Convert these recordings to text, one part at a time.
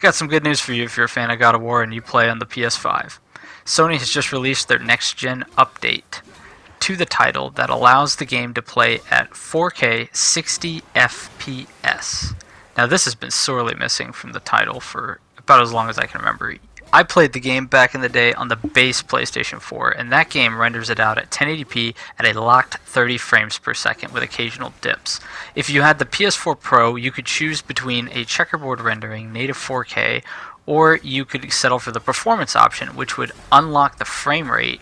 Got some good news for you if you're a fan of God of War and you play on the PS5. Sony has just released their next-gen update to the title that allows the game to play at 4K 60 FPS. Now this has been sorely missing from the title for about as long as I can remember. I played the game back in the day on the base PlayStation 4, and that game renders it out at 1080p at a locked 30 frames per second with occasional dips. If you had the PS4 Pro, you could choose between a checkerboard rendering, native 4K, or you could settle for the performance option, which would unlock the frame rate,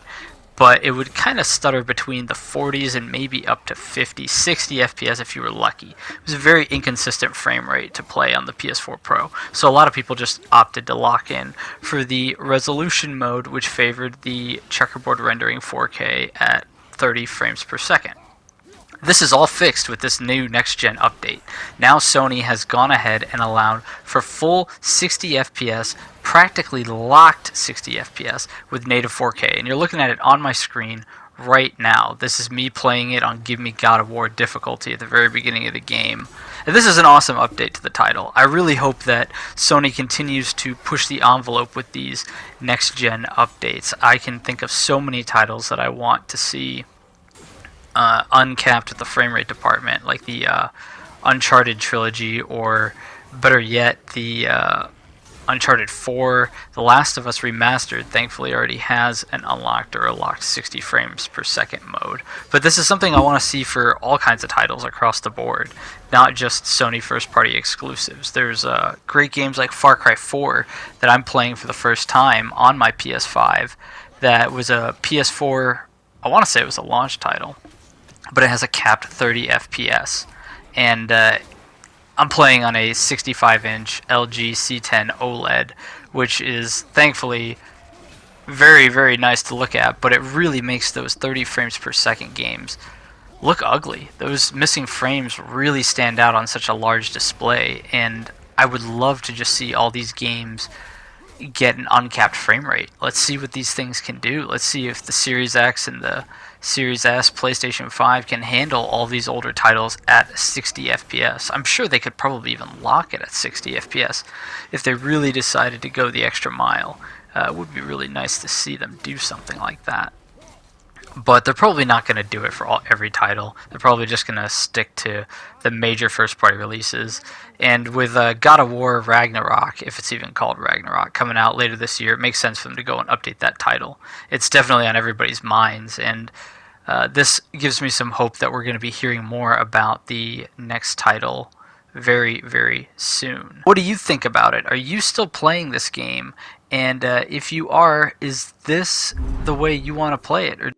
but it would kind of stutter between the 40s and maybe up to 50, 60 FPS if you were lucky. It was a very inconsistent frame rate to play on the PS4 Pro, so a lot of people just opted to lock in for the resolution mode, which favored the checkerboard rendering 4K at 30 frames per second. This is all fixed with this new next-gen update. Now Sony has gone ahead and allowed for full 60 FPS, practically locked 60 FPS with native 4K. And you're looking at it on my screen right now. This is me playing it on Give Me God of War difficulty at the very beginning of the game. And this is an awesome update to the title. I really hope that Sony continues to push the envelope with these next-gen updates. I can think of so many titles that I want to see uncapped at the frame rate department, like the Uncharted trilogy, or better yet, the Uncharted 4. The Last of Us Remastered thankfully already has an unlocked or a locked 60 frames per second mode. But this is something I want to see for all kinds of titles across the board, not just Sony first-party exclusives. There's great games like Far Cry 4 that I'm playing for the first time on my PS5 that was a PS4, I want to say it was a launch title, but it has a capped 30 FPS, and I'm playing on a 65-inch LG C10 OLED, which is thankfully very, very nice to look at, but it really makes those 30 frames per second games look ugly. Those missing frames really stand out on such a large display, and I would love to just see all these games get an uncapped frame rate. Let's see what these things can do. Let's see if the Series X and the Series S PlayStation 5 can handle all these older titles at 60 FPS. I'm sure they could probably even lock it at 60 FPS if they really decided to go the extra mile. It would be really nice to see them do something like that. But they're probably not going to do it for every title. They're probably just going to stick to the major first-party releases. And with God of War Ragnarok, if it's even called Ragnarok, coming out later this year, it makes sense for them to go and update that title. It's definitely on everybody's minds, and this gives me some hope that we're going to be hearing more about the next title very, very soon. What do you think about it? Are you still playing this game? And if you are, is this the way you want to play it? Or